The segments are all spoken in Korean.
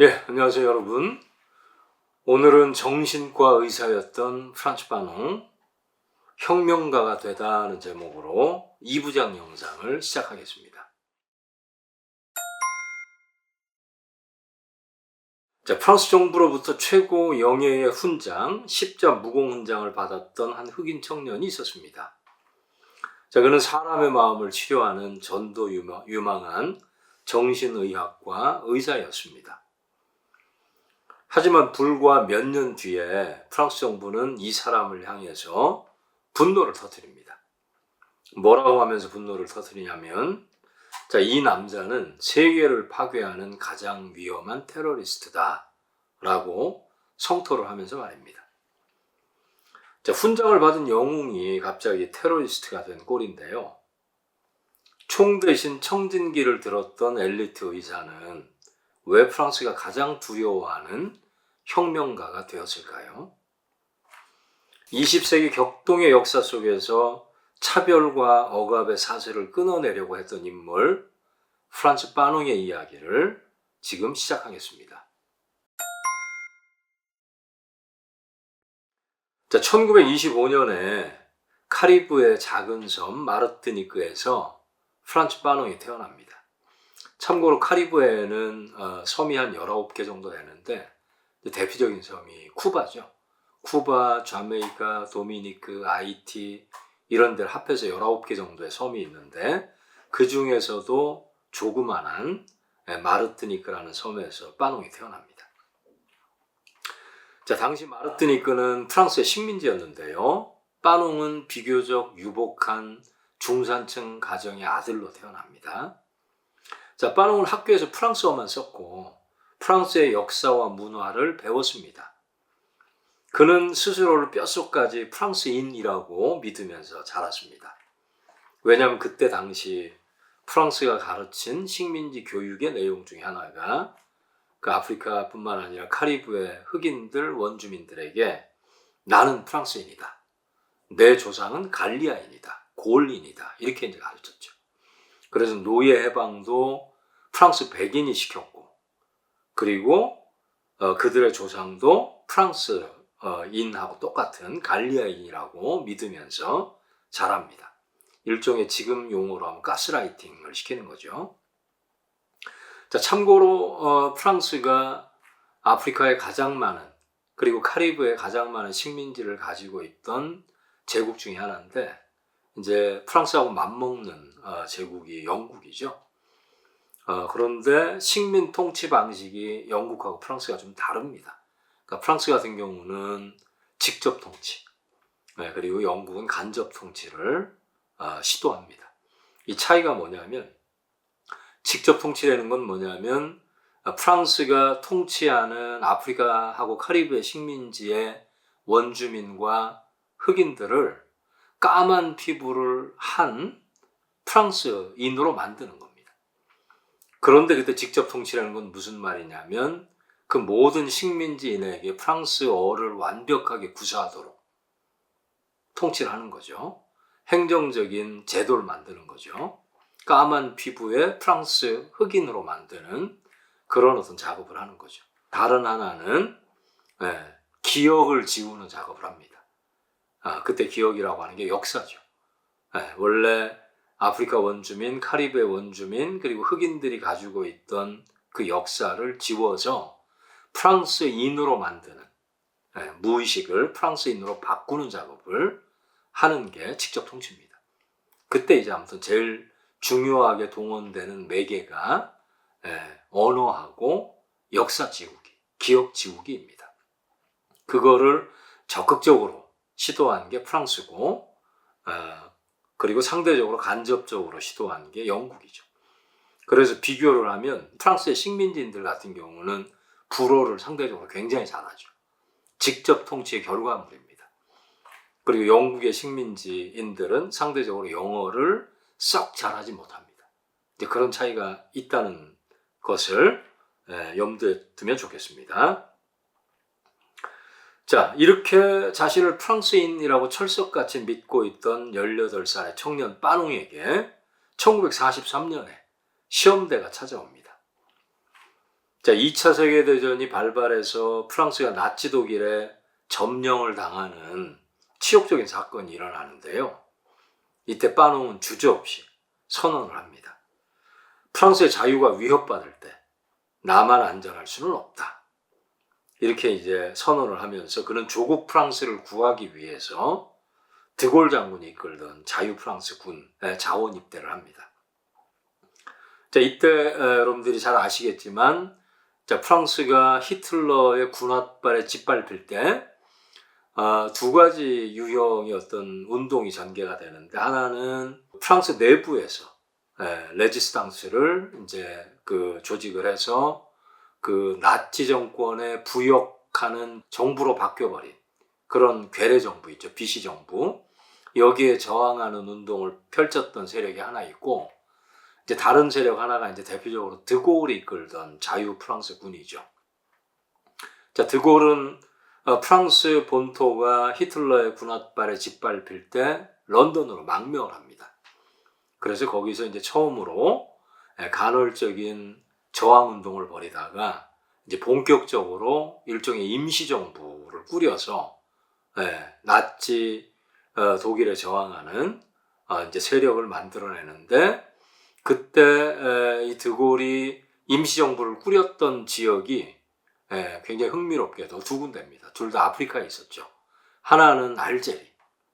예, 안녕하세요 여러분. 오늘은 정신과 의사였던 프란츠 파농, 혁명가가 되다는 제목으로 2부작 영상을 시작하겠습니다. 자, 프랑스 정부로부터 최고 영예의 훈장, 십자 무공훈장을 받았던 한 흑인 청년이 있었습니다. 자, 그는 사람의 마음을 치료하는 전도 유망한 정신의학과 의사였습니다. 하지만 불과 몇 년 뒤에 프랑스 정부는 이 사람을 향해서 분노를 터뜨립니다. 뭐라고 하면서 분노를 터뜨리냐면, 자, 이 남자는 세계를 파괴하는 가장 위험한 테러리스트다 라고 성토를 하면서 말입니다. 자, 훈장을 받은 영웅이 갑자기 테러리스트가 된 꼴인데요. 총 대신 청진기를 들었던 엘리트 의사는 왜 프랑스가 가장 두려워하는 혁명가가 되었을까요? 20세기 격동의 역사 속에서 차별과 억압의 사슬을 끊어내려고 했던 인물 프란츠 파농의 이야기를 지금 시작하겠습니다. 자, 1925년에 카리브의 작은 섬 마르티니크에서 프란츠 파농이 태어납니다. 참고로 카리브해에는 섬이 한 19개 정도 되는데 대표적인 섬이 쿠바죠. 쿠바, 자메이카, 도미니크, 아이티 이런 데를 합해서 19개 정도의 섬이 있는데 그 중에서도 조그만한 마르티니크라는 섬에서 파농이 태어납니다. 자, 당시 마르티니크는 프랑스의 식민지였는데요. 파농은 비교적 유복한 중산층 가정의 아들로 태어납니다. 자, 파농은 학교에서 프랑스어만 썼고 프랑스의 역사와 문화를 배웠습니다. 그는 스스로를 뼛속까지 프랑스인이라고 믿으면서 자랐습니다. 왜냐하면 그때 당시 프랑스가 가르친 식민지 교육의 내용 중에 하나가 그 아프리카뿐만 아니라 카리브해 흑인들 원주민들에게 나는 프랑스인이다. 내 조상은 갈리아인이다. 고올인이다. 이렇게 이제 가르쳤죠. 그래서 노예 해방도 프랑스 백인이 시켰고, 그리고 그들의 조상도 프랑스인하고 똑같은 갈리아인이라고 믿으면서 자랍니다. 일종의 지금 용어로 하면 가스라이팅을 시키는 거죠. 자, 참고로 프랑스가 아프리카에 가장 많은, 그리고 카리브에 가장 많은 식민지를 가지고 있던 제국 중에 하나인데, 이제 프랑스하고 맞먹는 제국이 영국이죠. 그런데 식민 통치 방식이 영국하고 프랑스가 좀 다릅니다. 그러니까 프랑스 같은 경우는 직접 통치, 그리고 영국은 간접 통치를 시도합니다. 이 차이가 뭐냐면, 직접 통치라는 건 뭐냐면 프랑스가 통치하는 아프리카하고 카리브해 식민지의 원주민과 흑인들을 까만 피부를 한 프랑스인으로 만드는 겁니다. 그런데 그때 직접 통치라는 건 무슨 말이냐면 그 모든 식민지인에게 프랑스어를 완벽하게 구사하도록 통치를 하는 거죠. 행정적인 제도를 만드는 거죠. 까만 피부의 프랑스 흑인으로 만드는 그런 어떤 작업을 하는 거죠. 다른 하나는 기억을 지우는 작업을 합니다. 그때 기억이라고 하는 게 역사죠. 원래 아프리카 원주민, 카리브해 원주민, 그리고 흑인들이 가지고 있던 그 역사를 지워서 프랑스인으로 만드는, 무의식을 프랑스인으로 바꾸는 작업을 하는 게 직접 통치입니다. 그때 이제 아무튼 제일 중요하게 동원되는 매개가 언어하고 역사 지우기, 기억 지우기입니다. 그거를 적극적으로 시도한 게 프랑스고, 그리고 상대적으로 간접적으로 시도한 게 영국이죠. 그래서 비교를 하면 프랑스의 식민지인들 같은 경우는 불어를 상대적으로 굉장히 잘하죠. 직접 통치의 결과물입니다. 그리고 영국의 식민지인들은 상대적으로 영어를 썩 잘하지 못합니다. 이제 그런 차이가 있다는 것을 염두에 두면 좋겠습니다. 자, 이렇게 자신을 프랑스인이라고 철석같이 믿고 있던 18살의 청년 파농에게 1943년에 시험대가 찾아옵니다. 자, 2차 세계대전이 발발해서 프랑스가 나치 독일에 점령을 당하는 치욕적인 사건이 일어나는데요. 이때 파농은 주저없이 선언을 합니다. 프랑스의 자유가 위협받을 때 나만 안전할 수는 없다. 이렇게 이제 선언을 하면서 그는 조국 프랑스를 구하기 위해서 드골 장군이 이끌던 자유 프랑스 군에 자원 입대를 합니다. 자, 이때 여러분들이 잘 아시겠지만, 자, 프랑스가 히틀러의 군합발에 짓밟힐 때 두 가지 유형의 어떤 운동이 전개가 되는데, 하나는 프랑스 내부에서 레지스탕스를 이제 그 조직을 해서 그 나치 정권에 부역하는 정부로 바뀌어버린 그런 괴뢰 정부 있죠. 비시 정부. 여기에 저항하는 운동을 펼쳤던 세력이 하나 있고, 이제 다른 세력 하나가 이제 대표적으로 드골이 이끌던 자유 프랑스 군이죠. 자, 드골은 프랑스 본토가 히틀러의 군합발에 짓밟힐 때 런던으로 망명을 합니다. 그래서 거기서 이제 처음으로 간헐적인 저항 운동을 벌이다가 이제 본격적으로 일종의 임시정부를 꾸려서 나치 독일에 저항하는 이제 세력을 만들어내는데, 그때 이 드골이 임시정부를 꾸렸던 지역이 굉장히 흥미롭게도 두 군데입니다. 둘 다 아프리카에 있었죠. 하나는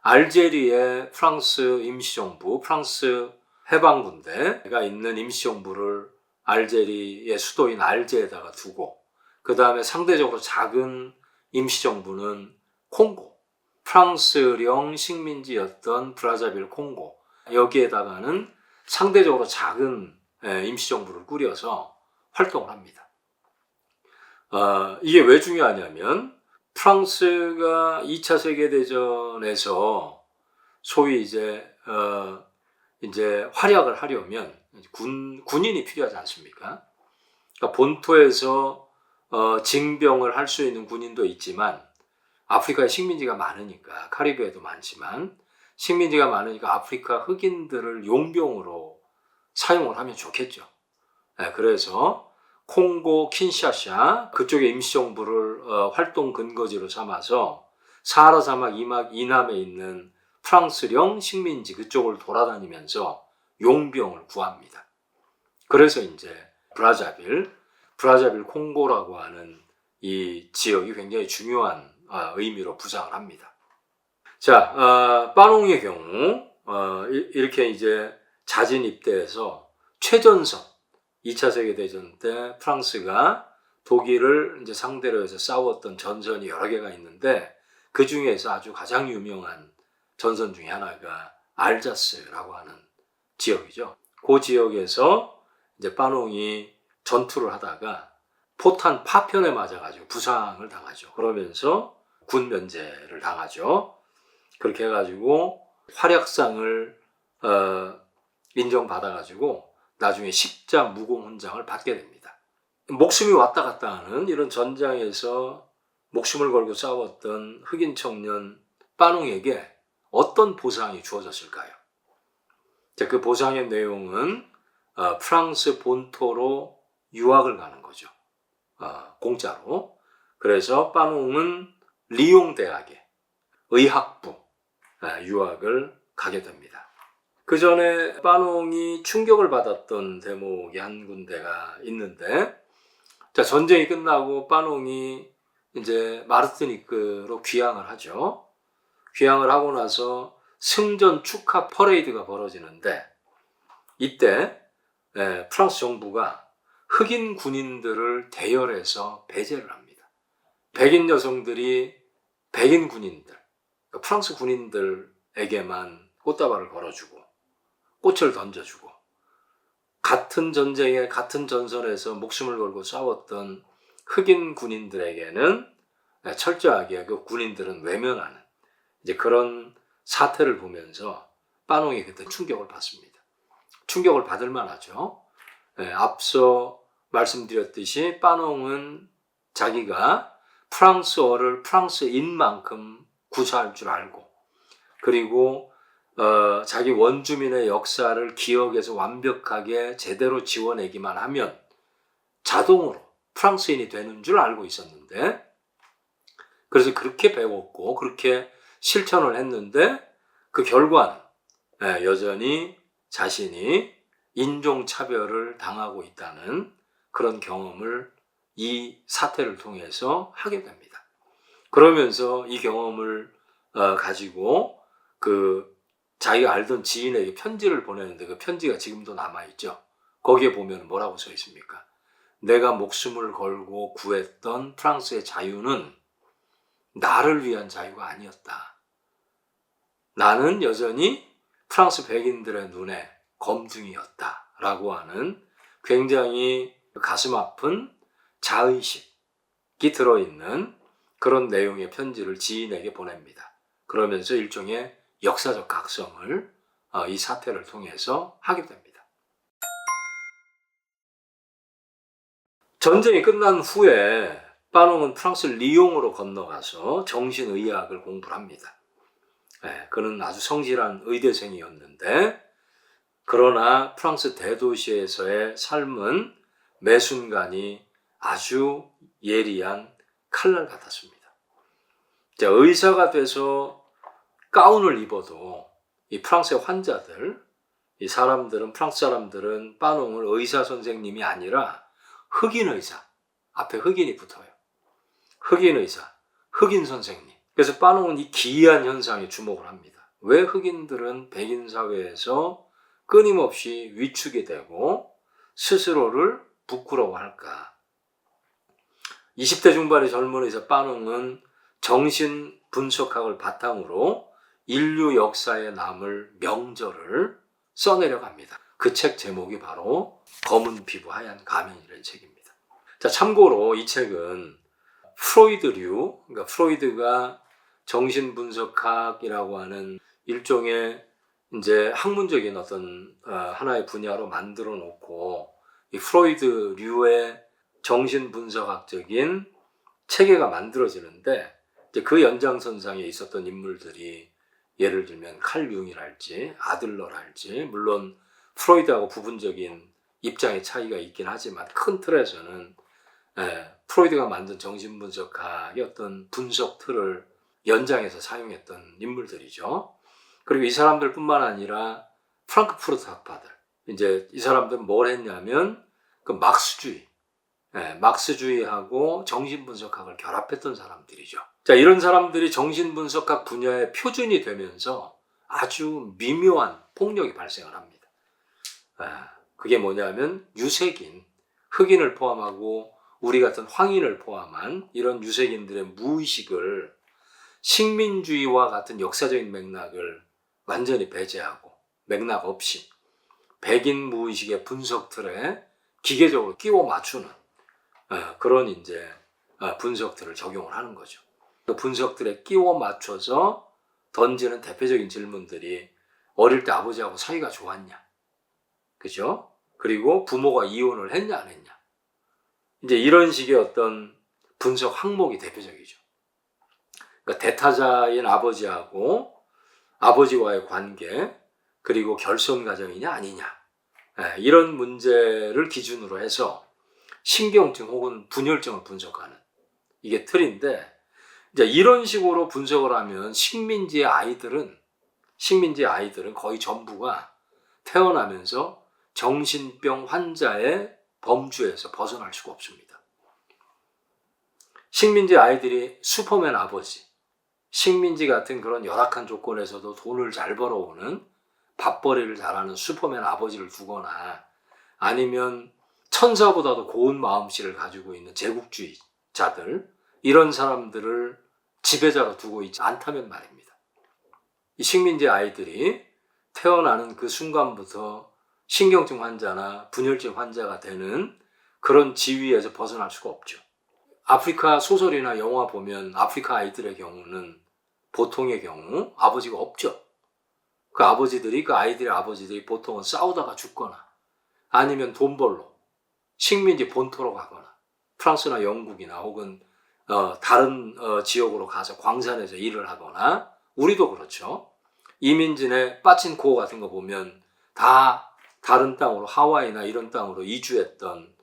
알제리의 프랑스 임시정부, 프랑스 해방군대가 있는 임시정부를 알제리의 수도인 알제에다가 두고, 그 다음에 상대적으로 작은 임시정부는 콩고, 프랑스령 식민지였던 브라자빌 콩고, 여기에다가는 상대적으로 작은 임시정부를 꾸려서 활동을 합니다. 이게 왜 중요하냐면, 프랑스가 2차 세계대전에서 소위 이제 활약을 하려면 군인이 필요하지 않습니까? 그러니까 본토에서 징병을 할 수 있는 군인도 있지만, 아프리카에 식민지가 많으니까, 카리브해도 많지만 식민지가 많으니까 아프리카 흑인들을 용병으로 사용을 하면 좋겠죠. 그래서 콩고, 킨샤샤 그쪽의 임시정부를 활동 근거지로 삼아서 사하라 사막 이남에 있는 프랑스령 식민지 그쪽을 돌아다니면서 용병을 구합니다. 그래서 이제 브라자빌 콩고라고 하는 이 지역이 굉장히 중요한 의미로 부상을 합니다. 자, 파농의 경우 이렇게 이제 자진 입대해서 최전선 2차 세계대전 때 프랑스가 독일을 이제 상대로 해서 싸웠던 전선이 여러 개가 있는데, 그 중에서 아주 가장 유명한 전선 중에 하나가 알자스라고 하는 지역이죠. 그 지역에서 이제 파농이 전투를 하다가 포탄 파편에 맞아가지고 부상을 당하죠. 그러면서 군 면제를 당하죠. 그렇게 해가지고 활약상을 인정받아가지고 나중에 십자 무공훈장을 받게 됩니다. 목숨이 왔다 갔다 하는 이런 전장에서 목숨을 걸고 싸웠던 흑인 청년 파농에게 어떤 보상이 주어졌을까요? 자, 그 보상의 내용은 프랑스 본토로 유학을 가는 거죠. 공짜로. 그래서 파농은 리옹 대학에 의학부 유학을 가게 됩니다. 그 전에 파농이 충격을 받았던 대목이 한 군데가 있는데, 자, 전쟁이 끝나고 파농이 이제 마르티니크로 귀향을 하죠. 귀향을 하고 나서 승전 축하 퍼레이드가 벌어지는데, 이때 프랑스 정부가 흑인 군인들을 대열해서 배제를 합니다. 백인 여성들이 백인 군인들, 프랑스 군인들에게만 꽃다발을 걸어주고 꽃을 던져주고, 같은 전쟁에 같은 전선에서 목숨을 걸고 싸웠던 흑인 군인들에게는 철저하게 그 군인들은 외면하는 이제 그런 사태를 보면서 파농이 그때 충격을 받습니다. 충격을 받을 만하죠. 앞서 말씀드렸듯이 파농은 자기가 프랑스어를 프랑스인 만큼 구사할 줄 알고, 그리고 자기 원주민의 역사를 기억해서 완벽하게 제대로 지워내기만 하면 자동으로 프랑스인이 되는 줄 알고 있었는데, 그래서 그렇게 배웠고 그렇게 실천을 했는데 그 결과는 여전히 자신이 인종차별을 당하고 있다는 그런 경험을 이 사태를 통해서 하게 됩니다. 그러면서 이 경험을 가지고 그 자기가 알던 지인에게 편지를 보내는데 그 편지가 지금도 남아있죠. 거기에 보면 뭐라고 써 있습니까? 내가 목숨을 걸고 구했던 프랑스의 자유는 나를 위한 자유가 아니었다. 나는 여전히 프랑스 백인들의 눈에 검둥이였다. 라고 하는 굉장히 가슴 아픈 자의식이 들어있는 그런 내용의 편지를 지인에게 보냅니다. 그러면서 일종의 역사적 각성을 이 사태를 통해서 하게 됩니다. 전쟁이 끝난 후에 파농은 프랑스 리옹으로 건너가서 정신의학을 공부를 합니다. 그는 아주 성실한 의대생이었는데 그러나 프랑스 대도시에서의 삶은 매 순간이 아주 예리한 칼날 같았습니다. 의사가 돼서 가운을 입어도 이 프랑스의 환자들, 이 사람들은, 프랑스 사람들은 파농을 의사 선생님이 아니라 흑인 의사, 앞에 흑인이 붙어요. 흑인 의사, 흑인 선생님. 그래서 파농은 이 기이한 현상에 주목을 합니다. 왜 흑인들은 백인 사회에서 끊임없이 위축이 되고 스스로를 부끄러워할까? 20대 중반의 젊은 의사 파농은 정신분석학을 바탕으로 인류 역사에 남을 명절을 써내려갑니다. 그 책 제목이 바로 검은 피부 하얀 가면이라는 책입니다. 자, 참고로 이 책은 프로이드류, 그러니까 프로이드가 정신분석학이라고 하는 일종의 이제 학문적인 어떤 하나의 분야로 만들어 놓고 이 프로이드류의 정신분석학적인 체계가 만들어지는데 이제 그 연장선상에 있었던 인물들이 예를 들면 칼 융이랄지 아들러랄지 물론 프로이드하고 부분적인 입장의 차이가 있긴 하지만 큰 틀에서는 프로이드가 만든 정신분석학의 어떤 분석 틀을 연장해서 사용했던 인물들이죠. 그리고 이 사람들뿐만 아니라 프랑크푸르트 학파들, 이제 이 사람들은 뭘 했냐면 그 막스주의하고 정신분석학을 결합했던 사람들이죠. 자, 이런 사람들이 정신분석학 분야의 표준이 되면서 아주 미묘한 폭력이 발생을 합니다. 그게 뭐냐면 유색인, 흑인을 포함하고 우리 같은 황인을 포함한 이런 유색인들의 무의식을 식민주의와 같은 역사적인 맥락을 완전히 배제하고 맥락 없이 백인 무의식의 분석 틀에 기계적으로 끼워 맞추는 그런 이제 분석들을 적용을 하는 거죠. 그 분석들에 끼워 맞춰서 던지는 대표적인 질문들이 어릴 때 아버지하고 사이가 좋았냐? 그죠? 그리고 부모가 이혼을 했냐 안 했냐? 이제 이런 식의 어떤 분석 항목이 대표적이죠. 그러니까 대타자인 아버지하고 아버지와의 관계, 그리고 결손 가정이냐 아니냐, 이런 문제를 기준으로 해서 신경증 혹은 분열증을 분석하는 이게 틀인데, 이제 이런 식으로 분석을 하면 식민지의 아이들은 거의 전부가 태어나면서 정신병 환자의 범주에서 벗어날 수가 없습니다. 식민지 아이들이 슈퍼맨 아버지, 식민지 같은 그런 열악한 조건에서도 돈을 잘 벌어오는 밥벌이를 잘하는 슈퍼맨 아버지를 두거나 아니면 천사보다도 고운 마음씨를 가지고 있는 제국주의자들, 이런 사람들을 지배자로 두고 있지 않다면 말입니다. 이 식민지 아이들이 태어나는 그 순간부터 신경증 환자나 분열증 환자가 되는 그런 지위에서 벗어날 수가 없죠. 아프리카 소설이나 영화 보면 아프리카 아이들의 경우는 보통의 경우 아버지가 없죠. 그 아이들의 아버지들이 보통은 싸우다가 죽거나 아니면 돈 벌러 식민지 본토로 가거나 프랑스나 영국이나 혹은 다른 지역으로 가서 광산에서 일을 하거나, 우리도 그렇죠. 이민진의 빠친코 같은 거 보면 다 다른 땅으로, 하와이나 이런 땅으로 이주했던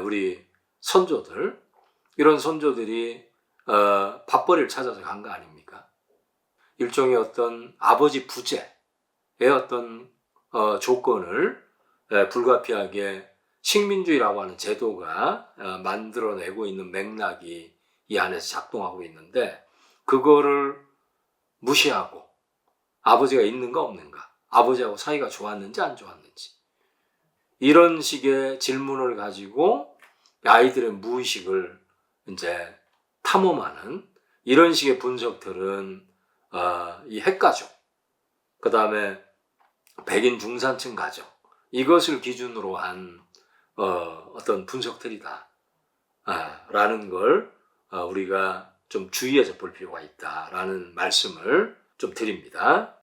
우리 선조들, 이런 선조들이 밥벌이를 찾아서 간 거 아닙니까? 일종의 어떤 아버지 부재의 어떤 조건을 불가피하게 식민주의라고 하는 제도가 만들어내고 있는 맥락이 이 안에서 작동하고 있는데, 그거를 무시하고 아버지가 있는가 없는가, 아버지하고 사이가 좋았는지 안 좋았는지, 이런 식의 질문을 가지고 아이들의 무의식을 이제 탐험하는 이런 식의 분석들은 이 핵가족, 그 다음에 백인 중산층 가족, 이것을 기준으로 한 어떤 분석들이다 라는 걸 우리가 좀 주의해서 볼 필요가 있다라는 말씀을 좀 드립니다.